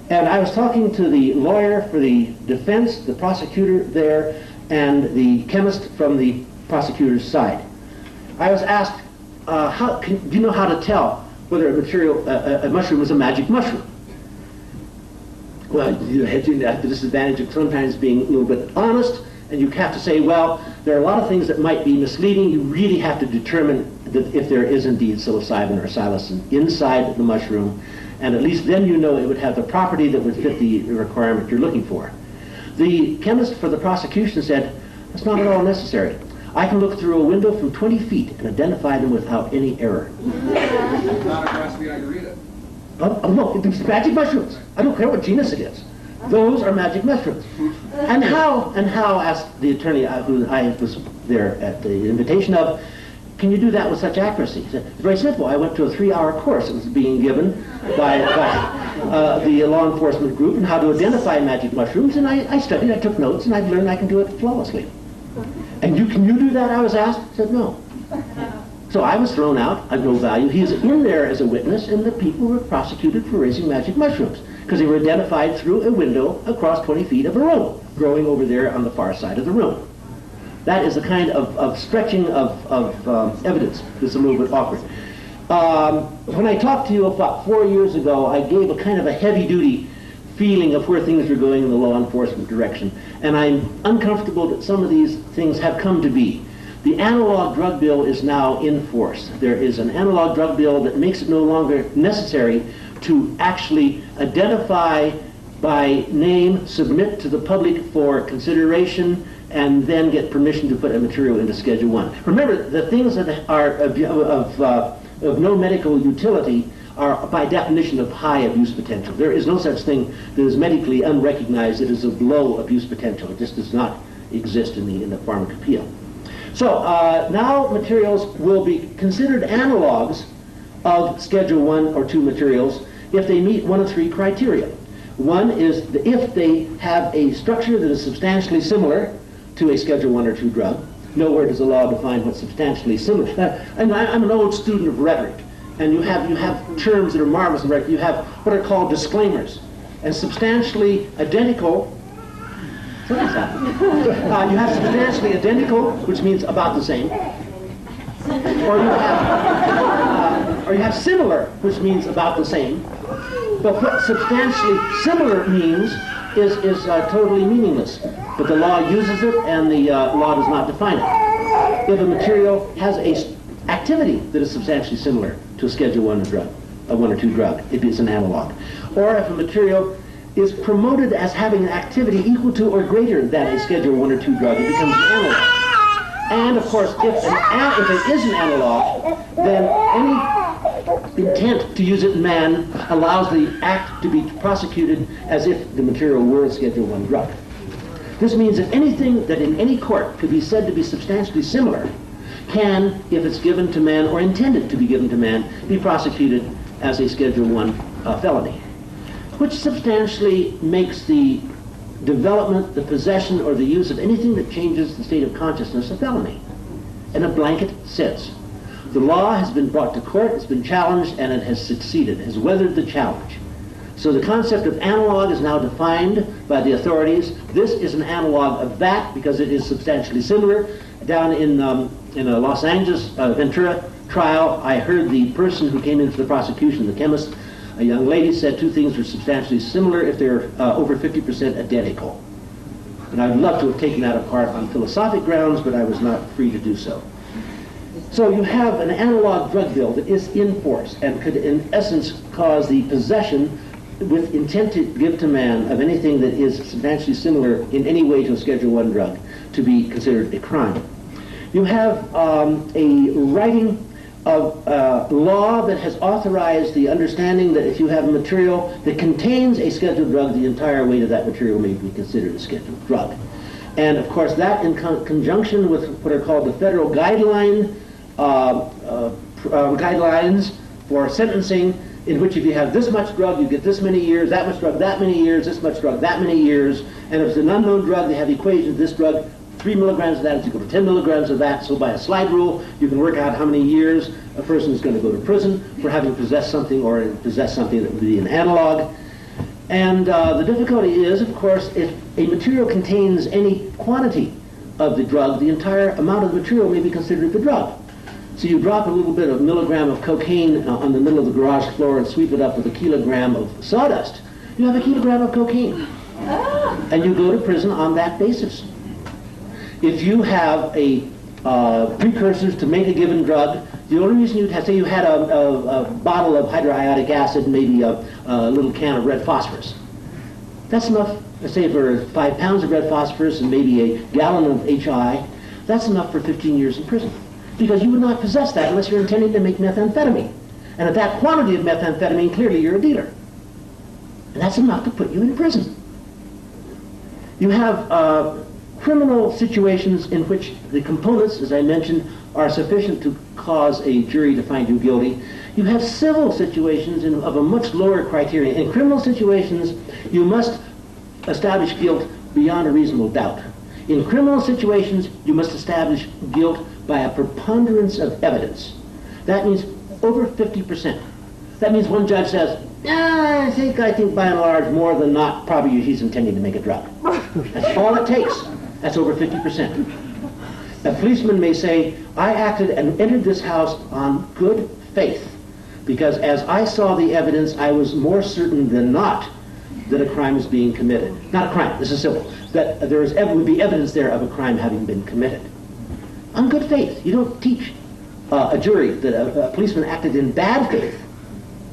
And I was talking to the lawyer for the defense, the prosecutor there, and the chemist from the prosecutor's side. I was asked, do you know how to tell whether a mushroom is a magic mushroom? Well, you have the disadvantage of sometimes being a little bit honest, and you have to say, well, there are a lot of things that might be misleading. You really have to determine that if there is indeed psilocybin or psilocin inside the mushroom, and at least then you know it would have the property that would fit the requirement you're looking for. The chemist for the prosecution said, that's not at all necessary. I can look through a window from 20 feet and identify them without any error. Not across the I can read it. Oh, no, it's magic mushrooms. I don't care what genus it is. Those are magic mushrooms. And how, asked the attorney who I was there at the invitation of, can you do that with such accuracy? He said, it's very simple. I went to a 3-hour course that was being given by the law enforcement group on how to identify magic mushrooms, and I studied, I took notes, and I've learned I can do it flawlessly. And can you do that, I was asked? I said, no. So I was thrown out, of no value. He is in there as a witness, and the people were prosecuted for raising magic mushrooms, because they were identified through a window across 20 feet of a room, growing over there on the far side of the room. That is a kind of stretching of evidence that's a little bit awkward. When I talked to you about 4 years ago, I gave a kind of a heavy-duty feeling of where things are going in the law enforcement direction. And I'm uncomfortable that some of these things have come to be. The analog drug bill is now in force. There is an analog drug bill that makes it no longer necessary to actually identify by name, submit to the public for consideration, and then get permission to put a material into Schedule 1. Remember, the things that are of no medical utility are by definition of high abuse potential. There is no such thing that is medically unrecognized that is of low abuse potential. It just does not exist in the pharmacopoeia. So now materials will be considered analogs of Schedule 1 or 2 materials if they meet one of 3 criteria. One is if they have a structure that is substantially similar to a Schedule 1 or 2 drug. Nowhere does the law define what's substantially similar. And I'm an old student of rhetoric, and you have terms that are marvelous in rhetoric. You have what are called disclaimers, and substantially identical. What is that? You have substantially identical, which means about the same, or you have or you have similar, which means about the same. But what substantially similar means is totally meaningless. But the law uses it, and the law does not define it. If a material has a activity that is substantially similar to a Schedule 1 drug, a 1 or 2 drug, it is an analog. Or if a material is promoted as having an activity equal to or greater than a Schedule 1 or 2 drug, it becomes an analog. And of course, if it is an analog, then any intent to use it in man allows the act to be prosecuted as if the material were a Schedule 1 drug. This means that anything that in any court could be said to be substantially similar can, if it's given to man or intended to be given to man, be prosecuted as a Schedule 1 felony, which substantially makes the development, the possession, or the use of anything that changes the state of consciousness a felony, in a blanket sense. The law has been brought to court, it's been challenged, and it has succeeded, has weathered the challenge. So the concept of analog is now defined by the authorities. This is an analog of that because it is substantially similar. Down in a Los Angeles Ventura trial, I heard the person who came in for the prosecution, the chemist, a young lady, said two things were substantially similar if they're over 50% identical. And I'd love to have taken that apart on philosophic grounds, but I was not free to do so. So you have an analog drug bill that is in force and could in essence cause the possession with intent to give to man of anything that is substantially similar in any way to a Schedule 1 drug to be considered a crime. You have a writing of law that has authorized the understanding that if you have a material that contains a scheduled drug, the entire weight of that material may be considered a scheduled drug. And of course that in conjunction with what are called the federal guidelines for sentencing, in which if you have this much drug, you get this many years, that much drug, that many years, this much drug, that many years, and if it's an unknown drug, they have equations, this drug, 3 milligrams of that is equal to 10 milligrams of that, so by a slide rule, you can work out how many years a person is going to go to prison for having possessed something or possessed something that would be an analog. And the difficulty is, of course, if a material contains any quantity of the drug, the entire amount of the material may be considered the drug. So you drop a little bit of milligram of cocaine on the middle of the garage floor and sweep it up with a kilogram of sawdust. You have a kilogram of cocaine. And you go to prison on that basis. If you have a precursors to make a given drug, the only reason you'd have, say you had a bottle of hydroiodic acid and maybe a little can of red phosphorus. That's enough, say for 5 pounds of red phosphorus and maybe a gallon of HI, that's enough for 15 years in prison. Because you would not possess that unless you're intending to make methamphetamine. And at that quantity of methamphetamine, clearly you're a dealer. And that's enough to put you in prison. You have criminal situations in which the components, as I mentioned, are sufficient to cause a jury to find you guilty. You have civil situations of a much lower criterion. In criminal situations, you must establish guilt beyond a reasonable doubt. In criminal situations, you must establish guilt by a preponderance of evidence. That means over 50%. That means one judge says, I think by and large, more than not, probably he's intending to make a drug. That's all it takes. That's over 50%. A policeman may say, I acted and entered this house on good faith, because as I saw the evidence, I was more certain than not that a crime is being committed. Not a crime, this is civil. That there would be evidence there of a crime having been committed. On good faith. You don't teach a jury that a policeman acted in bad faith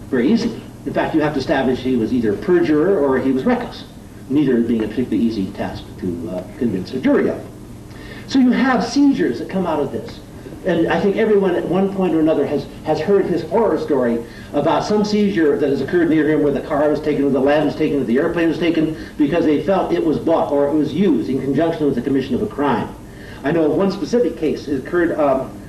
very easily. In fact, you have to establish he was either a perjurer or he was reckless, neither being a particularly easy task to convince a jury of. So you have seizures that come out of this. And I think everyone at one point or another has heard his horror story about some seizure that has occurred near him where the car was taken, or the land was taken, or the airplane was taken, because they felt it was bought or it was used in conjunction with the commission of a crime. I know of one specific case. It occurred,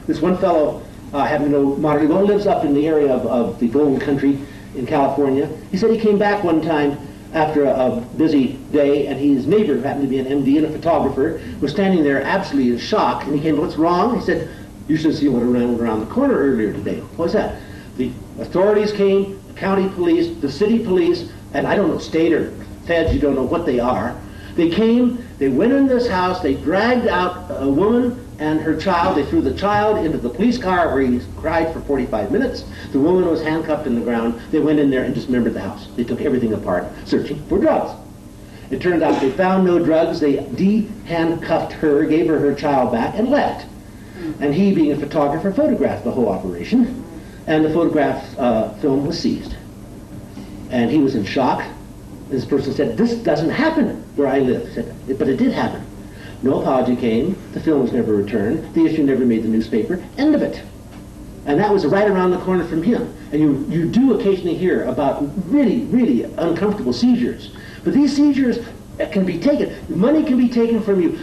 this one fellow, having no moderately well, lives up in the area of the gold country in California. He said he came back one time after a busy day, and his neighbor, who happened to be an MD and a photographer, was standing there absolutely in shock, and he came, what's wrong? He said, you should have seen what ran around the corner earlier today. What's that? The authorities came, the county police, the city police, and I don't know, state or feds, you don't know what they are. They came, they went in this house, they dragged out a woman and her child. They threw the child into the police car where he cried for 45 minutes. The woman was handcuffed in the ground. They went in there and dismembered the house. They took everything apart, searching for drugs. It turned out they found no drugs. They de-handcuffed her, gave her child back, and left. And he, being a photographer, photographed the whole operation, and the photograph film was seized. And he was in shock. This person said, "This doesn't happen where I live." He said, "But it did happen." No apology came. The film was never returned. The issue never made the newspaper. End of it. And that was right around the corner from him. And you do occasionally hear about really, really uncomfortable seizures. But these seizures can be taken. Money can be taken from you.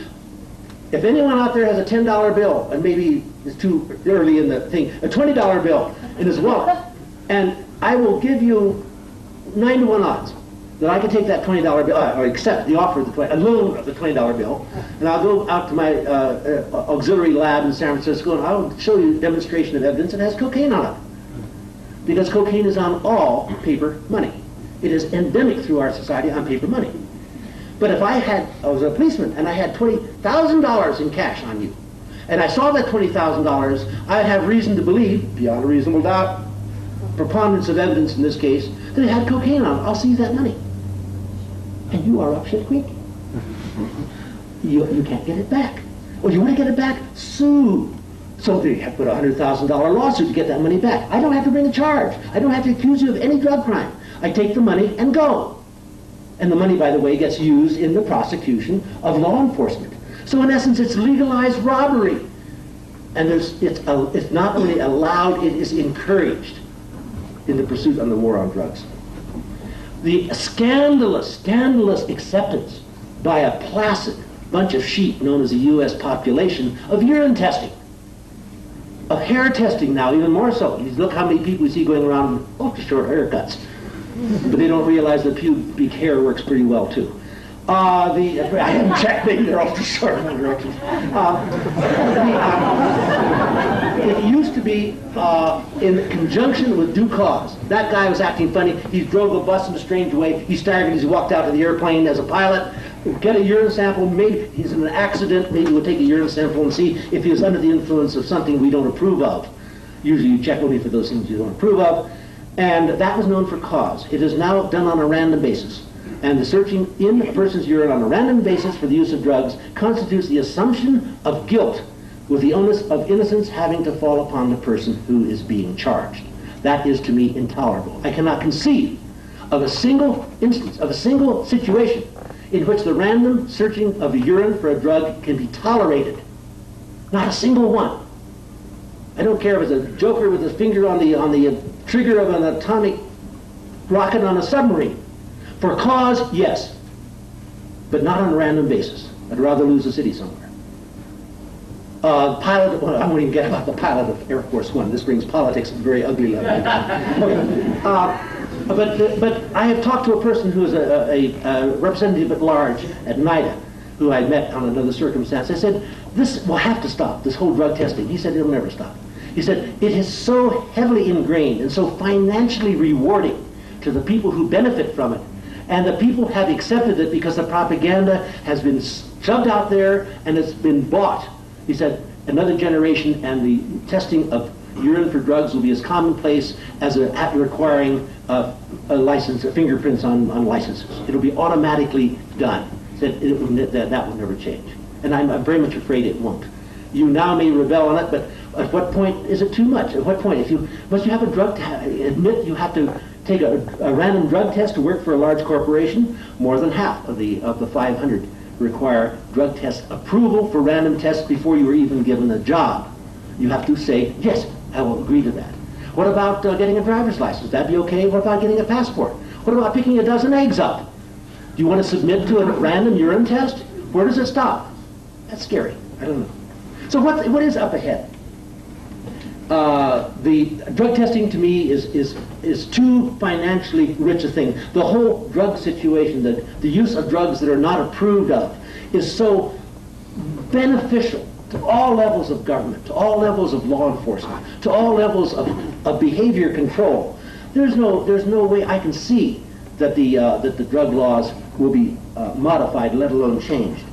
If anyone out there has a $10 bill, and maybe it's too early in the thing, a $20 bill in his wallet, and I will give you 9 to 1 odds that I can take that $20 bill, or accept the offer of a loan of the $20 bill, and I'll go out to my auxiliary lab in San Francisco, and I'll show you a demonstration of evidence that has cocaine on it. Because cocaine is on all paper money. It is endemic through our society on paper money. But if I was a policeman, and I had $20,000 in cash on you, and I saw that $20,000, I'd have reason to believe, beyond a reasonable doubt, preponderance of evidence in this case, that it had cocaine on it. I'll seize that money. And you are up shit creek. You can't get it back. Well, you want to get it back? Sue. So you have to put a $100,000 lawsuit to get that money back. I don't have to bring a charge. I don't have to accuse you of any drug crime. I take the money and go. And the money, by the way, gets used in the prosecution of law enforcement. So in essence, it's legalized robbery. And it's not only allowed, it is encouraged in the pursuit on the war on drugs. The scandalous acceptance by a placid bunch of sheep known as the U.S. population of urine testing, of hair testing now, even more so. You look how many people you see going around with ultra-short haircuts. But they don't realize that pubic hair works pretty well too. I haven't checked, maybe they're ultra short in one direction. It used to be in conjunction with due cause. That guy was acting funny. He drove a bus in a strange way. He staggered as he walked out of the airplane as a pilot. Get a urine sample. Maybe he's in an accident. Maybe we'll take a urine sample and see if he was under the influence of something we don't approve of. Usually you check only for those things you don't approve of. And that was known for cause. It is now done on a random basis. And the searching in a person's urine on a random basis for the use of drugs constitutes the assumption of guilt, with the onus of innocence having to fall upon the person who is being charged. That is to me intolerable. I cannot conceive of a single instance, of a single situation in which the random searching of the urine for a drug can be tolerated. Not a single one. I don't care if it's a joker with his finger on the trigger of an atomic rocket on a submarine. For cause, yes, but not on a random basis. I'd rather lose a city somewhere. Pilot, well, I won't even get about the pilot of Air Force One. This brings politics at a very ugly level. Okay. But I have talked to a person who is a representative at large at NIDA, who I met on another circumstance. I said, this will have to stop, this whole drug testing. He said, it'll never stop. He said, it is so heavily ingrained and so financially rewarding to the people who benefit from it. And the people have accepted it because the propaganda has been shoved out there and it's been bought. He said, another generation and the testing of urine for drugs will be as commonplace as requiring a license, fingerprints on licenses. It'll be automatically done. He said that will never change. And I'm very much afraid it won't. You now may rebel on it, but at what point is it too much? At what point? Once you have a drug admit you have to take a random drug test to work for a large corporation, more than half of the 500 require drug test approval for random tests before you are even given a job. You have to say, yes, I will agree to that. What about getting a driver's license? That'd be okay. What about getting a passport? What about picking a dozen eggs up? Do you want to submit to a random urine test? Where does it stop? That's scary. I don't know. So what is up ahead? The drug testing to me is too financially rich a thing. The whole drug situation, the use of drugs that are not approved of, is so beneficial to all levels of government, to all levels of law enforcement, to all levels of behavior control. There's no way I can see that the drug laws will be modified, let alone changed.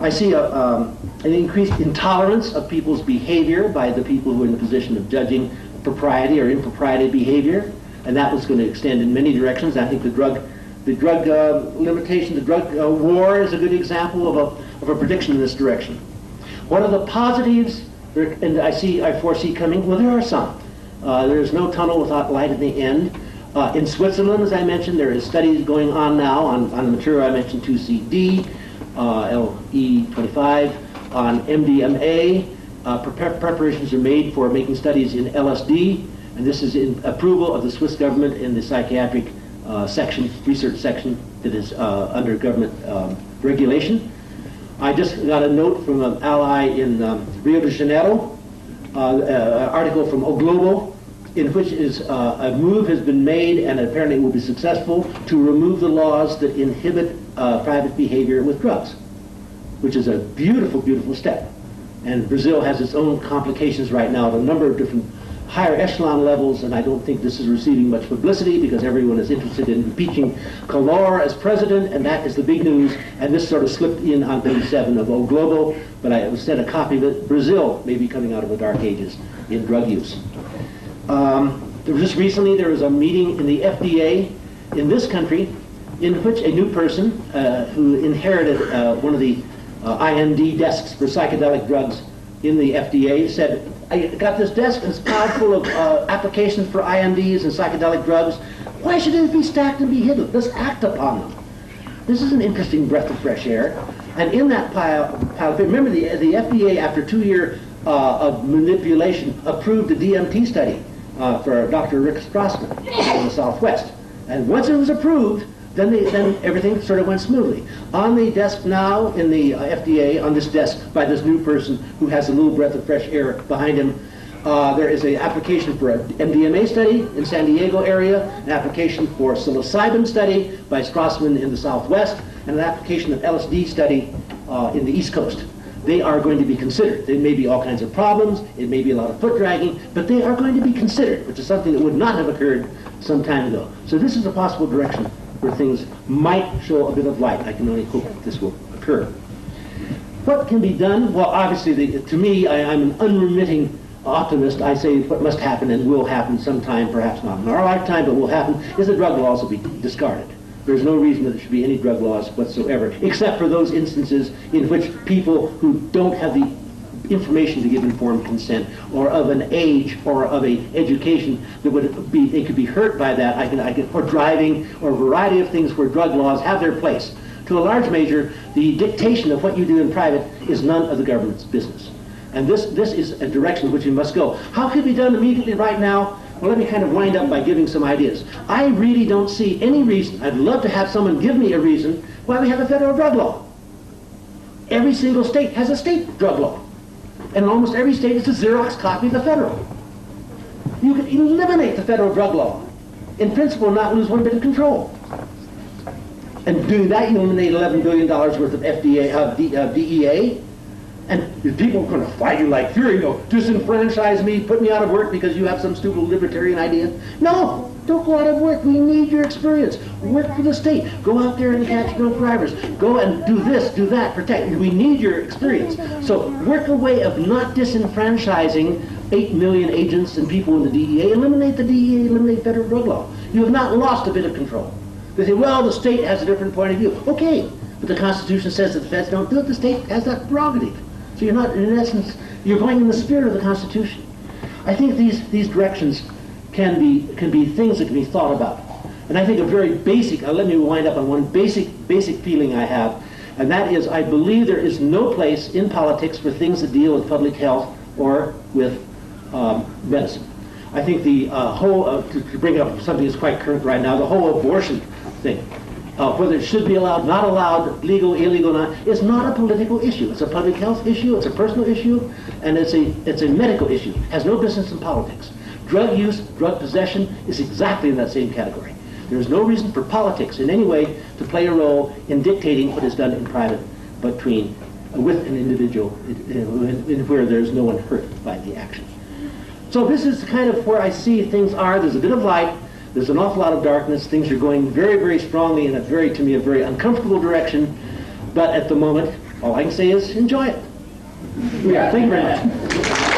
I see an increased intolerance of people's behavior by the people who are in the position of judging propriety or impropriety behavior, and that was going to extend in many directions. I think the drug limitation, the drug war is a good example of a prediction in this direction. What are the positives? And I foresee coming. Well, there are some. There is no tunnel without light at the end. In Switzerland, as I mentioned, there is studies going on now on the material I mentioned, 2CD, LE25, on MDMA. Preparations are made for making studies in LSD, and this is in approval of the Swiss government in the psychiatric research section that is under government regulation. I just got a note from an ally in Rio de Janeiro, an article from O Globo, in which a move has been made, and apparently it will be successful, to remove the laws that inhibit private behavior with drugs, which is a beautiful, beautiful step. And Brazil has its own complications right now at a number of different higher echelon levels, and I don't think this is receiving much publicity because everyone is interested in impeaching Collor as president, and that is the big news, and this sort of slipped in on page 7 of O Globo, but I sent a copy of it. Brazil may be coming out of the dark ages in drug use. Just recently there was a meeting in the FDA in this country in which a new person who inherited one of the IND desks for psychedelic drugs in the FDA said, I got this desk and it's piled full of applications for INDs and psychedelic drugs. Why should it be stacked and be hidden? Let's act upon them. This is an interesting breath of fresh air. And in that pile remember the FDA, after 2 years of manipulation, approved a DMT study for Dr. Rick Strassman in the Southwest. And once it was approved, then everything sort of went smoothly. On the desk now in the FDA, on this desk by this new person who has a little breath of fresh air behind him, there is an application for an MDMA study in San Diego area, an application for psilocybin study by Strassman in the Southwest, and an application of LSD study in the East Coast. They are going to be considered. There may be all kinds of problems, it may be a lot of foot dragging, but they are going to be considered, which is something that would not have occurred some time ago. So this is a possible direction where things might show a bit of light. I can only hope that this will occur. What can be done? Well, obviously, to me, I'm an unremitting optimist. I say what must happen and will happen sometime, perhaps not in our lifetime, but will happen, is that drug laws will be discarded. There's no reason that there should be any drug laws whatsoever, except for those instances in which people who don't have the information to give informed consent, or of an age, or of a education that they could be hurt by that, or driving, or a variety of things where drug laws have their place. To a large measure, the dictation of what you do in private is none of the government's business. And this is a direction in which we must go. How can it be done immediately right now? Well, let me kind of wind up by giving some ideas. I really don't see any reason, I'd love to have someone give me a reason why we have a federal drug law. Every single state has a state drug law. And in almost every state it's a Xerox copy of the federal. You can eliminate the federal drug law. In principle, not lose one bit of control. And doing that, you eliminate $11 billion worth of DEA. And people are going to fight you like fury, disenfranchise me, put me out of work because you have some stupid libertarian idea. No, don't go out of work. We need your experience. Work for the state. Go out there and catch drunk drivers. Go and do this, do that, protect. We need your experience. So work a way of not disenfranchising 8 million agents and people in the DEA. Eliminate the DEA, eliminate federal drug law. You have not lost a bit of control. They say, well, the state has a different point of view. Okay, but the Constitution says that the feds don't do it. The state has that prerogative. So you're not, in essence, you're going in the spirit of the Constitution. I think these directions can be things that can be thought about. And I think a very basic, let me wind up on one basic feeling I have, and that is I believe there is no place in politics for things that deal with public health or with medicine. I think the whole, to bring up something that's quite current right now, the whole abortion thing, whether it should be allowed, not allowed, legal, illegal, is not a political issue. It's a public health issue, it's a personal issue, and it's a medical issue. It has no business in politics. Drug use, drug possession is exactly in that same category. There is no reason for politics in any way to play a role in dictating what is done in private with an individual where there's no one hurt by the action. So this is kind of where I see things are. There's a bit of light. There's an awful lot of darkness. Things are going very, very strongly in to me, a very uncomfortable direction. But at the moment, all I can say is enjoy it. We are. Thank you very much.